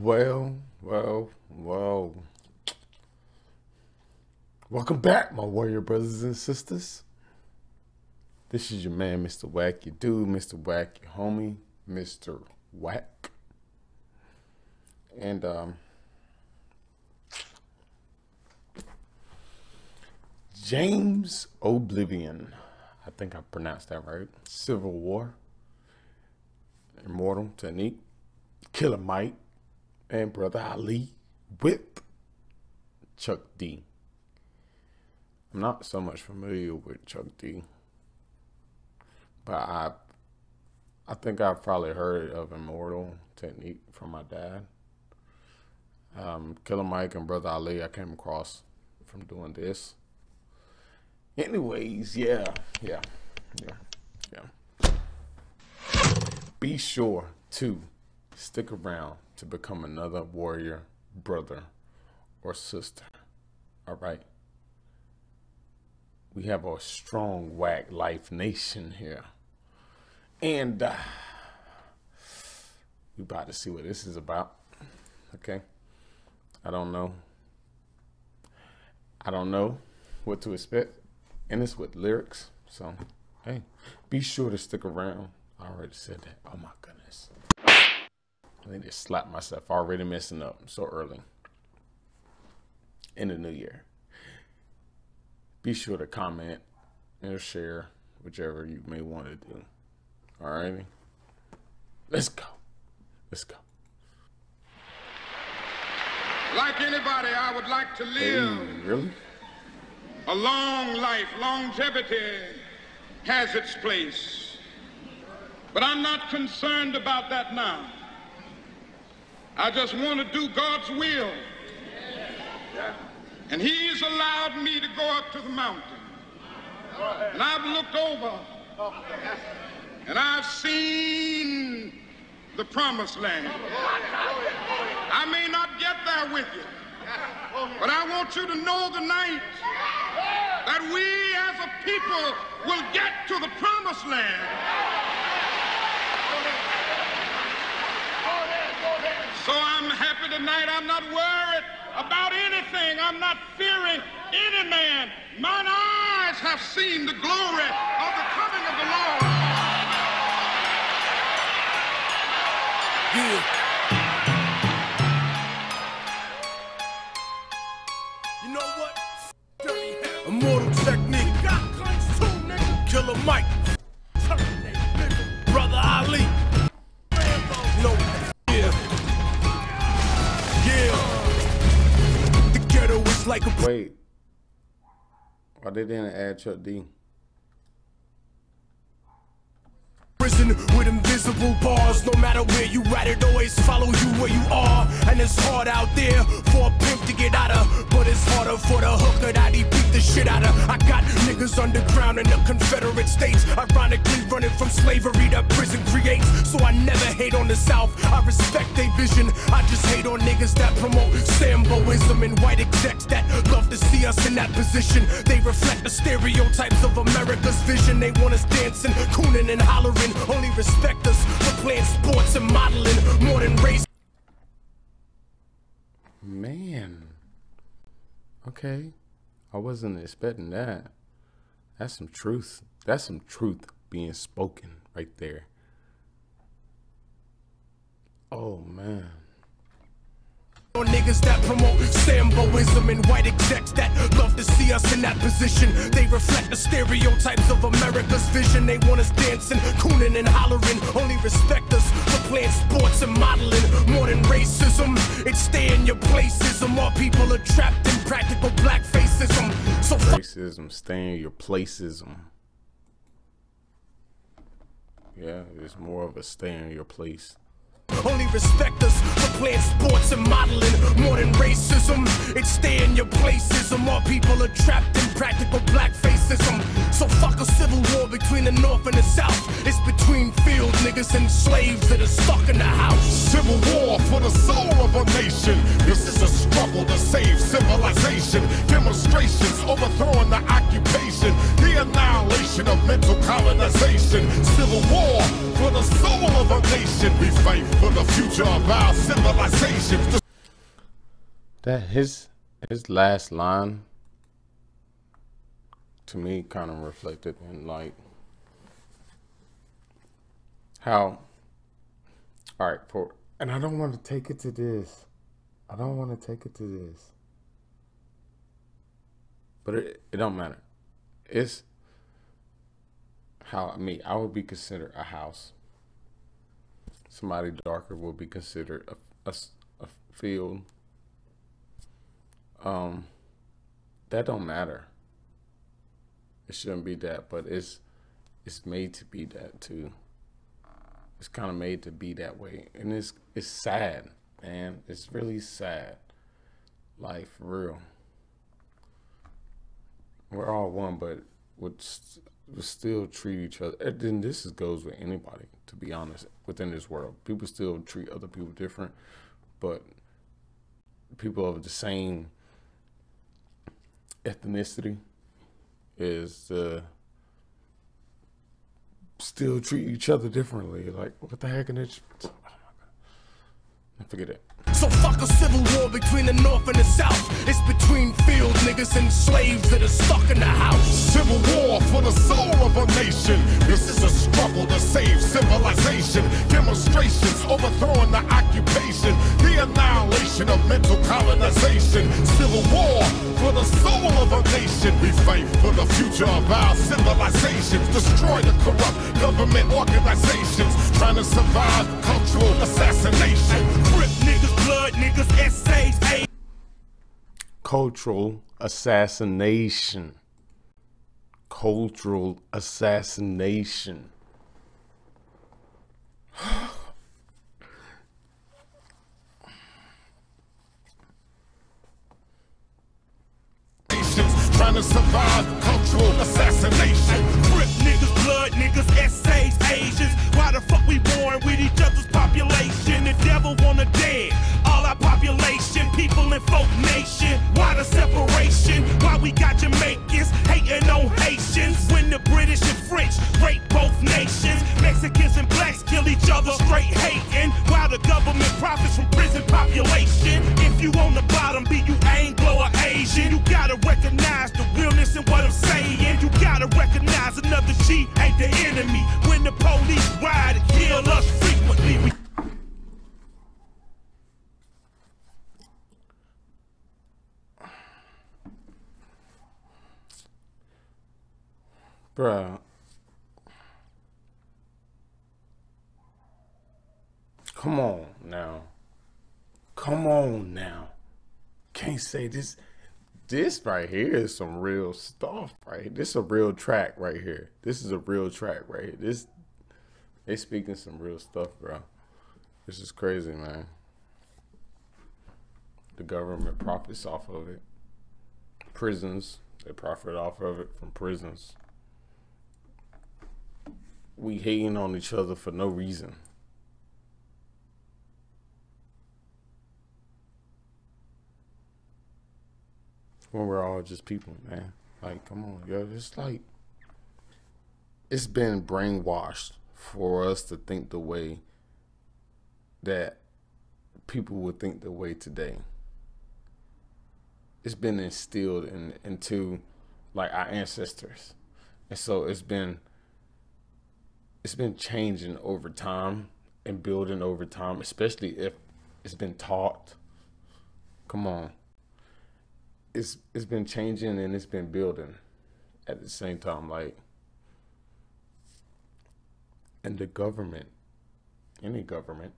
Well. Welcome back, my warrior brothers and sisters. This is your man, Mr. WaCK, your dude, Mr. WaCK, your homie, Mr. WaCK. And James Oblivion, I think I pronounced that right. Civil War, Immortal, Technique, Killer Mike, and Brother Ali with Chuck D. I'm not so much familiar with Chuck D, but I think I've probably heard of Immortal Technique from my dad. Killer Mike and Brother Ali I came across from doing this. Anyways, yeah. Be sure to stick around to become another warrior brother or sister. All right. We have a strong WaCK Life Nation here. And we about to see what this is about. Okay. I don't know what to expect. And it's with lyrics. So, hey, be sure to stick around. I already said that. Oh my goodness. I need to slap myself. Already messing up so early in the new year. Be sure to comment and share whichever you may want to do. Alrighty. Let's go. Like anybody, I would like to live. Hey, really? A long life. Longevity has its place. But I'm not concerned about that now. I just want to do God's will. And He's allowed me to go up to the mountain. And I've looked over and I've seen the promised land. I may not get there with you, but I want you to know tonight that we as a people will get to the promised land. So I'm happy tonight. I'm not worried about anything. I'm not fearing any man. Mine eyes have seen the glory of the coming of the Lord. Yeah. You know what? Immortal Technique. Killer Mike. Brother Ali. No. Yeah. The ghetto is like a Wait. Why they didn't add Chuck D? prison with invisible bars. No matter where you at, it always follow you where you are. And it's hard out there for a pimp to get out of, but it's harder for the hooker that he beat the shit out of. I got niggas underground in the Confederate States, ironically running from slavery that prison creates. So I never hate on the South, I respect their vision. I just hate on niggas that promote Samboism and white execs that love to see us in that position. They reflect the stereotypes of America's vision. They want us dancing, cooning and hollering. Only respect us for playing sports and modeling more than race. Man. Okay. I wasn't expecting that. That's some truth. That's some truth being spoken right there. Oh, man. Niggas that promote Samboism and white execs that love to see us in that position. They reflect the stereotypes of America's vision. They want us dancing, cooning and hollering. Only respect us for playing sports and modeling more than racism. It's stay in your placism. All people are trapped in practical black facism. So racism, stay in your placism. Yeah, it's more of a stay in your place. Only respect us for playing sports and modeling more than racism. It's stay in your placism. All people are trapped in practical black facism. So fuck a civil war between the North and the South. It's between field niggas and slaves that are stuck in the house. Civil war for the soul of a nation. This is a struggle to save civilization. Demonstrations overthrowing the occupation. The annihilation of mental colonization. Civil war for the soul of of a nation. We fight for the future of our civilization. That his last line to me kind of reflected in like how, all right, and I don't want to take it to this. I don't want to take it to this. But it don't matter. It's how I would be considered a house. Somebody darker will be considered a field. That don't matter. It shouldn't be that, but it's made to be that too. It's kind of made to be that way, and it's sad, man. It's really sad. Like, for real. We're all one, but we still treat each other. And then this goes with anybody, to be honest, within this world. People still treat other people different, but people of the same ethnicity is still treat each other differently. Like, what the heck? And it's, oh my God, forget it. So fuck a civil war between the North and the South. It's between field niggas and slaves that are stuck in the house. Civil war for the soul of a nation. This is a struggle to save civilization. Demonstrations overthrowing the occupation. The annihilation of mental colonization. Civil war for the soul of a nation. We fight for the future of our civilizations. Destroy the corrupt government organizations. Trying to survive cultural assassination. Rip niggas, blood niggas, essays, Cultural assassination. Cultural assassination. Trying to survive cultural assassination. Rip niggas, blood niggas, essays, Asians. Why the fuck we born with each other's population? The devil wanna dead all our population, people in folk nation. Why the separation? Why we got Jamaicans hating on Haitians when the British and French rape both nations? Mexicans and blacks kill each other straight hating, while the government profits from prison population. If you on the bottom, be you Anglo or Asian, you gotta recognize the realness in what I'm saying. You gotta recognize another G ain't the enemy. When the police ride and kill us frequently, Bruh. Come on now. Come on now. Can't say this. This right here is some real stuff, right? This is a real track right here. This is a real track right here. They speaking some real stuff, bro. This is crazy, man. The government profits off of it. Prisons, they profit off of it from prisons. We hating on each other for no reason. When we're all just people, man. Like, come on, yo. It's like, it's been brainwashed for us to think the way that people would think the way today. It's been instilled into like our ancestors. And so it's been changing over time and building over time, especially if it's been taught. Come on. It's been changing and it's been building at the same time, like, and the government, any government,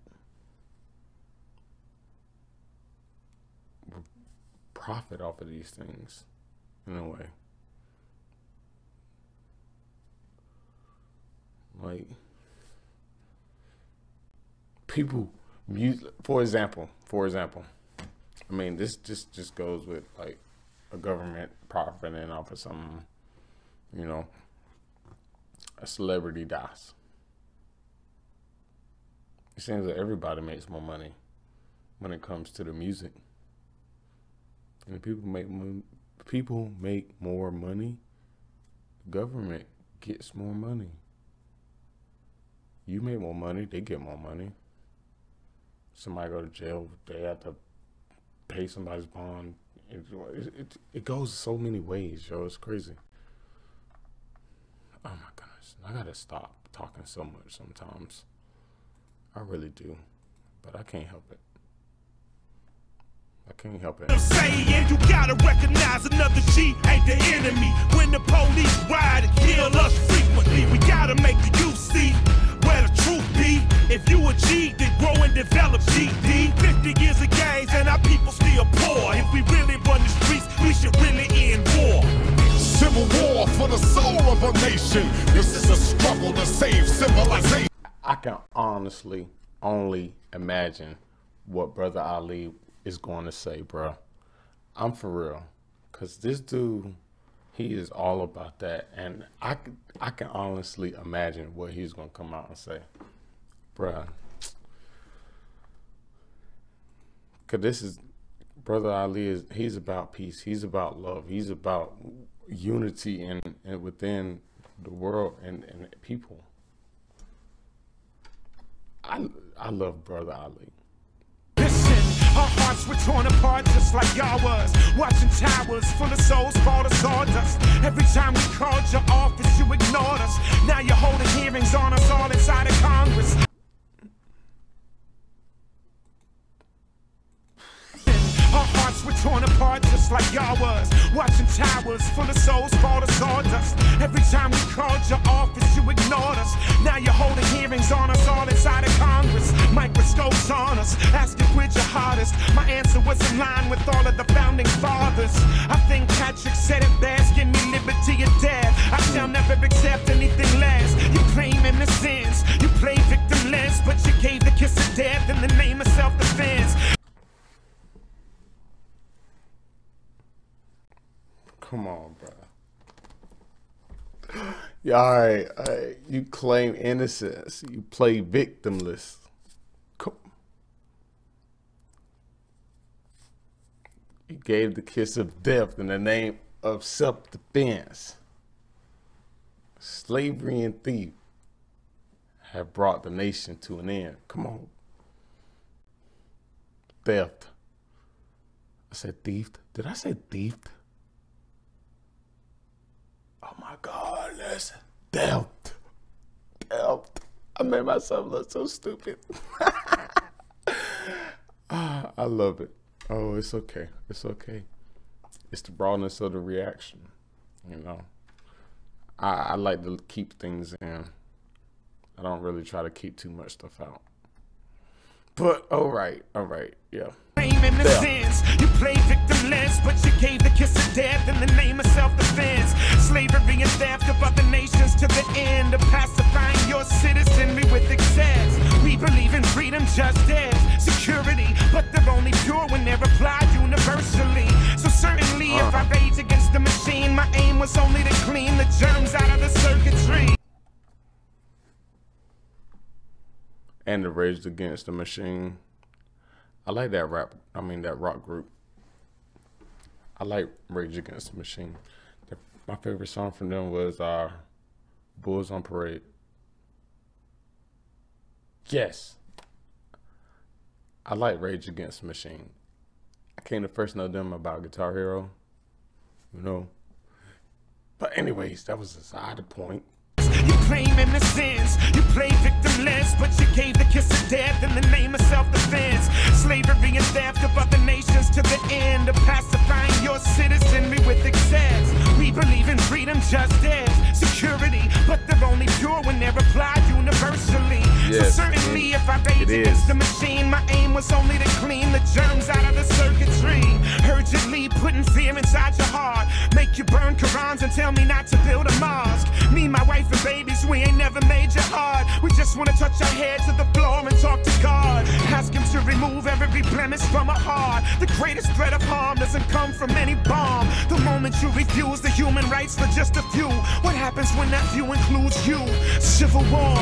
will profit off of these things in a way. Like, people, for example, I mean, this just goes with like a government profiting off of something, you know, a celebrity dies. It seems that everybody makes more money when it comes to the music. And if people make more money, the government gets more money. You make more money, they get more money. Somebody go to jail, they have to pay somebody's bond. It goes so many ways, yo. It's crazy. Oh my goodness. I gotta stop talking so much sometimes. I really do. But I can't help it. I can't help it. I'm saying you gotta recognize another G ain't the enemy. When the police ride and kill us frequently, we gotta make the youth see where the truth be. If you a G, then grow and develop GD. 50 years of games and our people still poor. If we really run the streets, we should really end war. Civil war for the soul of a nation. This is a struggle to save civilization. I can honestly only imagine what Brother Ali is going to say, bro. I'm for real. Because this dude, he is all about that. And I can honestly imagine what he's going to come out and say. Bruh. Because this is, Brother Ali, he's about peace. He's about love. He's about unity and within the world and people. I love Brother Ali. Our hearts were torn apart just like y'all was. Watching towers full of souls fall to sawdust. Every time we called your office, you ignored us. Now you're holding hearings on us all inside of Congress. Our hearts were torn apart just like y'all was. Watching towers full of souls fall to sawdust. Every time we called your office, you ignored us. Now you're holding hearings on us all inside of Congress. Microscopes on us, asking which your hardest. My answer was in line with all of the founding fathers. I think Patrick said it best, give me liberty or death. I shall never accept anything less. You claim innocence, you play victimless, but you gave the kiss of death in the name of self-defense. Come on, bro. Yeah, all right. You claim innocence. You play victimless. You gave the kiss of death in the name of self-defense. Slavery and thief have brought the nation to an end. Come on. Theft. I said thief. Did I say thief? Oh my God, that's theft. Theft. I made myself look so stupid. I love it. Oh, it's okay. It's okay. It's the broadness of the reaction. You know, I like to keep things in. I don't really try to keep too much stuff out. But all right, yeah. Innocence. You play victimless, but you gave the kiss of death in the name of self-defense. Slavery and theft of other nations to the end of pacifying your citizenry with excess. We believe in freedom, justice, security, but they're only pure when they're applied universally. So certainly if I rage against the machine, my aim was only to clean the germs out of the circuitry. And the Rage Against the Machine. I like that that rock group. I like Rage Against the Machine. My favorite song from them was Bulls on Parade. Yes. I like Rage Against the Machine. I came to first know them about Guitar Hero, you know. But anyways, that was aside the point. You claim innocence, you play victimless, but you gave the kiss of death in the name of self-defense. Slavery and theft of other nations to the end of pacifying your citizenry with excess. We believe in freedom, justice, security, but they're only pure when they're applied universally. Yes, so certainly if I rage against the machine, my aim was only to clean the germs out of the circuitry. Urgently putting fear inside your heart, make you burn Qurans and tell me not to build a mosque. Me, my wife and babies, we ain't never made you hard. We just want to touch our head to the floor and talk to God. Ask him to remove every blemish from our heart. The greatest threat of harm doesn't come from any bomb. The moment you refuse the human rights for just a few, what happens when that few includes you? Civil war.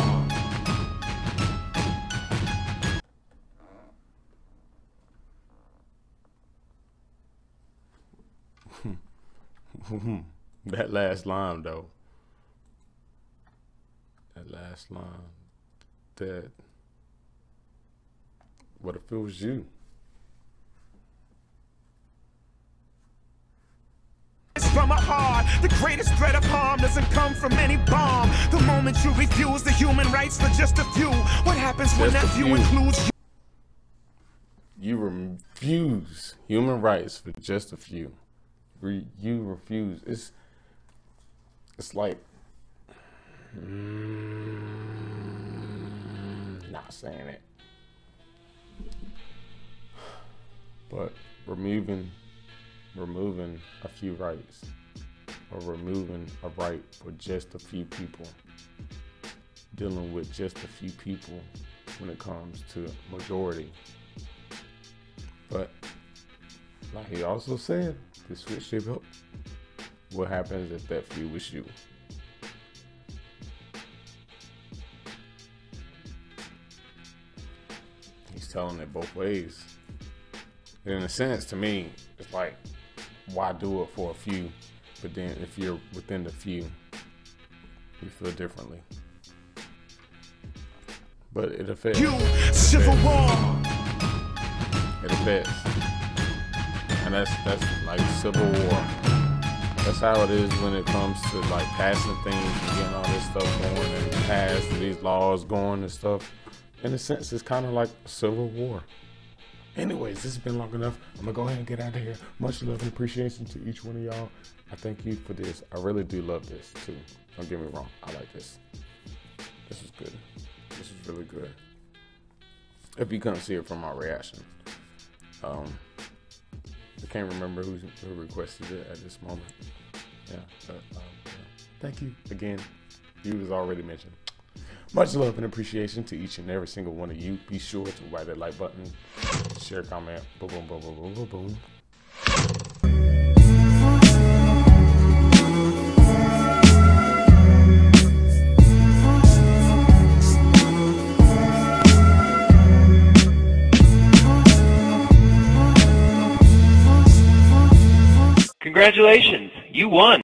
That last line though. That last line. that, what if it was you? From a heart, the greatest threat of harm doesn't come from any bomb. The moment you refuse the human rights for just a few, what happens when that few includes you? Refuse human rights for just a few. You refuse. It's like not saying it, but removing a few rights, or removing a right for just a few people, dealing with just a few people when it comes to majority. But like he also said, the switch it up. What happens if that few was you? He's telling it both ways. In a sense, to me, it's like, why do it for a few? But then if you're within the few, you feel differently. But it affects. Civil War. It affects. And that's like Civil War. That's how it is when it comes to like passing things and getting all this stuff going and pass these laws going and stuff. In a sense, it's kind of like Civil War. Anyways, this has been long enough. I'm gonna go ahead and get out of here. Much love and appreciation to each one of y'all. I thank you for this. I really do love this too. Don't get me wrong. I like this. This is good. This is really good. If you couldn't see it from my reaction, I can't remember who requested it at this moment. Yeah. Thank you again. You was already mentioned. Much love and appreciation to each and every single one of you. Be sure to write that like button, share, comment, boom, boom, boom, boom, boom, boom, boom. Congratulations, you won.